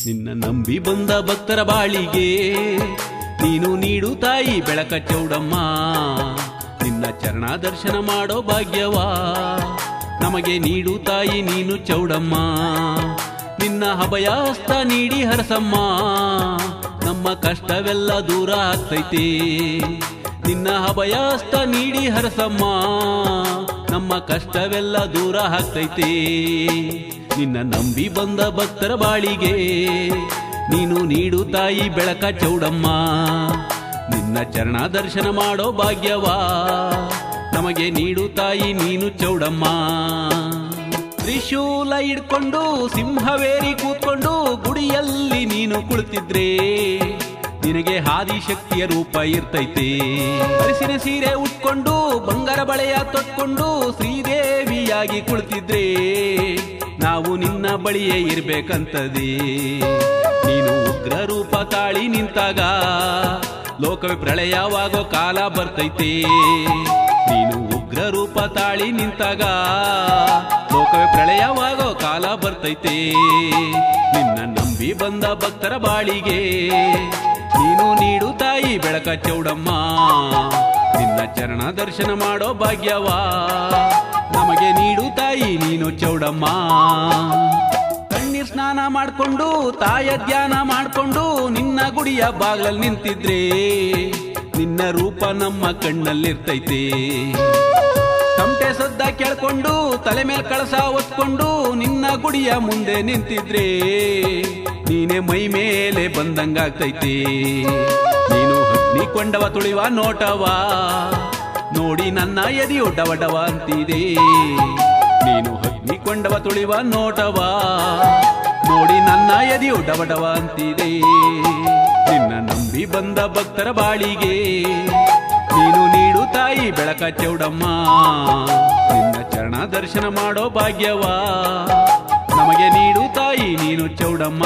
ನಿನ್ನ ನಂಬಿ ಬಂದ ಭಕ್ತರ ಬಾಳಿಗೆ ನೀನು ನೀಡು ತಾಯಿ ಬೆಳಕ ಚೌಡಮ್ಮ. ನಿನ್ನ ಚರಣ ದರ್ಶನ ಮಾಡೋ ಭಾಗ್ಯವಾ ನಮಗೆ ನೀಡು ತಾಯಿ ನೀನು ಚೌಡಮ್ಮ. ನಿನ್ನ ಅಭಯಹಸ್ತ ನೀಡಿ ಹರಸಮ್ಮ, ನಮ್ಮ ಕಷ್ಟವೆಲ್ಲ ದೂರ ಆಗ್ತೈತೆ. ನಿನ್ನ ಅಭಯಹಸ್ತ ನೀಡಿ ಹರಸಮ್ಮ, ನಮ್ಮ ಕಷ್ಟವೆಲ್ಲ ದೂರ ಆಗ್ತೈತೆ. ನಿನ್ನ ನಂಬಿ ಬಂದ ಭಕ್ತರ ಬಾಳಿಗೆ ನೀನು ನೀಡು ತಾಯಿ ಬೆಳಕ ಚೌಡಮ್ಮ. ನಿನ್ನ ಚರಣ ದರ್ಶನ ಮಾಡೋ ಭಾಗ್ಯವಾ ನಮಗೆ ನೀಡು ತಾಯಿ ನೀನು ಚೌಡಮ್ಮ. ತ್ರಿಶೂಲ ಹಿಡ್ಕೊಂಡು ಸಿಂಹವೇರಿ ಕೂತ್ಕೊಂಡು ಗುಡಿಯಲ್ಲಿ ನೀನು ಕುಳಿತಿದ್ರೆ ನಿನಗೆ ಆದಿಶಕ್ತಿಯ ರೂಪ ಇರ್ತೈತೆ. ಅರಿಸಿನ ಸೀರೆ ಉಟ್ಕೊಂಡು ಬಂಗಾರ ಬಳೆಯ ತೊಟ್ಕೊಂಡು ಶ್ರೀದೇವಿಯಾಗಿ ಕುಳಿತಿದ್ರೆ ನಾವು ನಿನ್ನ ಬಳಿಯೇ ಇರ್ಬೇಕಂತದೆ. ನೀನು ಉಗ್ರ ರೂಪ ತಾಳಿ ನಿಂತಾಗ ಲೋಕವೇ ಪ್ರಳಯವಾಗೋ ಕಾಲ ಬರ್ತೈತೆ. ನೀನು ಉಗ್ರ ರೂಪ ತಾಳಿ ನಿಂತಾಗ ಲೋಕವೇ ಪ್ರಳಯವಾಗೋ ಕಾಲ ಬರ್ತೈತೆ. ನಿನ್ನ ನಂಬಿ ಬಂದ ಭಕ್ತರ ಬಾಳಿಗೆ ನೀನು ನೀಡು ತಾಯಿ ಬೆಳಕ ಚೌಡಮ್ಮ. ನಿನ್ನ ಚರಣ ದರ್ಶನ ಮಾಡೋ ಭಾಗ್ಯವಾ ನಮಗೆ ನೀಡು ತಾಯಿ ನೀನು ಚೌಡಮ್ಮ. ಕಣ್ಣೀರ್ ಸ್ನಾನ ಮಾಡ್ಕೊಂಡು ತಾಯ ಧ್ಯಾನ ಮಾಡ್ಕೊಂಡು ನಿನ್ನ ಗುಡಿಯ ಬಾಗ್ಲಲ್ಲಿ ನಿಂತಿದ್ರೆ ನಿನ್ನ ರೂಪ ನಮ್ಮ ಕಣ್ಣಲ್ಲಿರ್ತೈತೆ. ತಮಟೆ ಸದ್ದ ಕೇಳ್ಕೊಂಡು ತಲೆ ಮೇಲೆ ಕಳಸ ಹೊತ್ಕೊಂಡು ನಿನ್ನ ಗುಡಿಯ ಮುಂದೆ ನಿಂತಿದ್ರೆ ನೀನೆ ಮೈ ಮೇಲೆ ಬಂದಂಗಾಗ್ತೈತೆ. ನೀನು ಅಗ್ನಿ ಕೊಂಡವ ತುಳಿವ ನೋಟವ ನೋಡಿ ನನ್ನ ಎದೆಯು ಡವಡವ ಅಂತಿದೆ. ನೀನು ಅಗ್ನಿ ಕೊಂಡವ ತುಳಿವ ನೋಟವ ನೋಡಿ ನನ್ನ ಎದೆಯು ಡವಡವ ಅಂತಿದೆ. ನಿನ್ನ ನಂಬಿ ಬಂದ ಭಕ್ತರ ಬಾಳಿಗೆ ನೀನು ನೀಡು ತಾಯಿ ಬೆಳಕ ಚೌಡಮ್ಮ. ನಿನ್ನ ಚರಣ ದರ್ಶನ ಮಾಡೋ ಭಾಗ್ಯವಾ ನಮಗೆ ನೀಡು ತಾಯಿ ನೀನು ಚೌಡಮ್ಮ.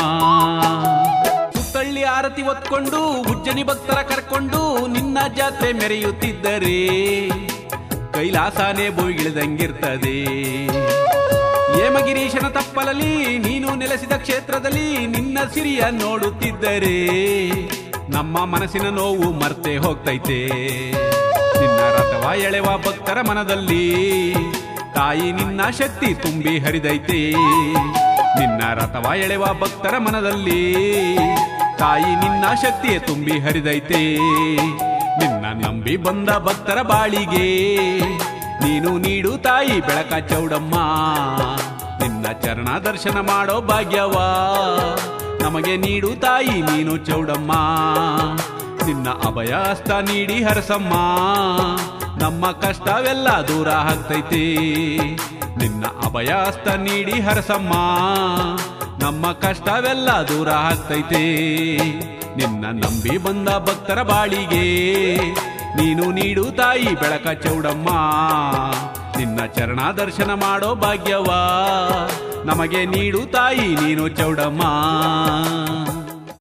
ಸುತ್ತಳ್ಳಿ ಆರತಿ ಹೊತ್ಕೊಂಡು ಉಜ್ಜನಿ ಭಕ್ತರ ಕರ್ಕೊಂಡು ನಿನ್ನ ಜಾತ್ರೆ ಮೆರೆಯುತ್ತಿದ್ದರೆ ಕೈಲಾಸನೇ ಭೂಗಿಳಿದಂಗಿರ್ತದೆ. ಹೇಮಗಿರೀಶನ ತಪ್ಪಲಲ್ಲಿ ನೀನು ನೆಲೆಸಿದ ಕ್ಷೇತ್ರದಲ್ಲಿ ನಿನ್ನ ಸಿರಿಯ ನೋಡುತ್ತಿದ್ದರೆ ನಮ್ಮ ಮನಸ್ಸಿನ ನೋವು ಮರ್ತೆ ಹೋಗ್ತೈತೆ. ನಿನ್ನ ರಥವ ಎಳೆವ ಭಕ್ತರ ಮನದಲ್ಲಿ ತಾಯಿ ನಿನ್ನ ಶಕ್ತಿ ತುಂಬಿ ಹರಿದೈತೆ. ನಿನ್ನ ರಥವ ಎಳೆವ ಭಕ್ತರ ಮನದಲ್ಲಿ ತಾಯಿ ನಿನ್ನ ಶಕ್ತಿಯೇ ತುಂಬಿ ಹರಿದೈತೆ. ನಿನ್ನ ನಂಬಿ ಬಂದ ಭಕ್ತರ ಬಾಳಿಗೆ ನೀನು ನೀಡು ತಾಯಿ ಬೆಳಕ ಚೌಡಮ್ಮ. ನಿನ್ನ ಚರಣ ದರ್ಶನ ಮಾಡೋ ಭಾಗ್ಯವಾ ನಮಗೆ ನೀಡು ತಾಯಿ ನೀನು ಚೌಡಮ್ಮ. ನಿನ್ನ ಅಭಯಹಸ್ತ ನೀಡಿ ಹರಸಮ್ಮ, ನಮ್ಮ ಕಷ್ಟವೆಲ್ಲ ದೂರ ಆಗ್ತೈತೆ. ನಿನ್ನ ಅಭಯಹಸ್ತ ನೀಡಿ ಹರಸಮ್ಮ, ನಮ್ಮ ಕಷ್ಟವೆಲ್ಲ ದೂರ ಆಗ್ತೈತೆ. ನಿನ್ನ ನಂಬಿ ಬಂದ ಭಕ್ತರ ಬಾಳಿಗೆ ನೀನು ನೀಡು ತಾಯಿ ಬೆಳಕ ಚೌಡಮ್ಮ. ನಿನ್ನ ಚರಣ ದರ್ಶನ ಮಾಡೋ ಭಾಗ್ಯವಾ ನಮಗೆ ನೀಡು ತಾಯಿ ನೀನು ಚೌಡಮ್ಮ.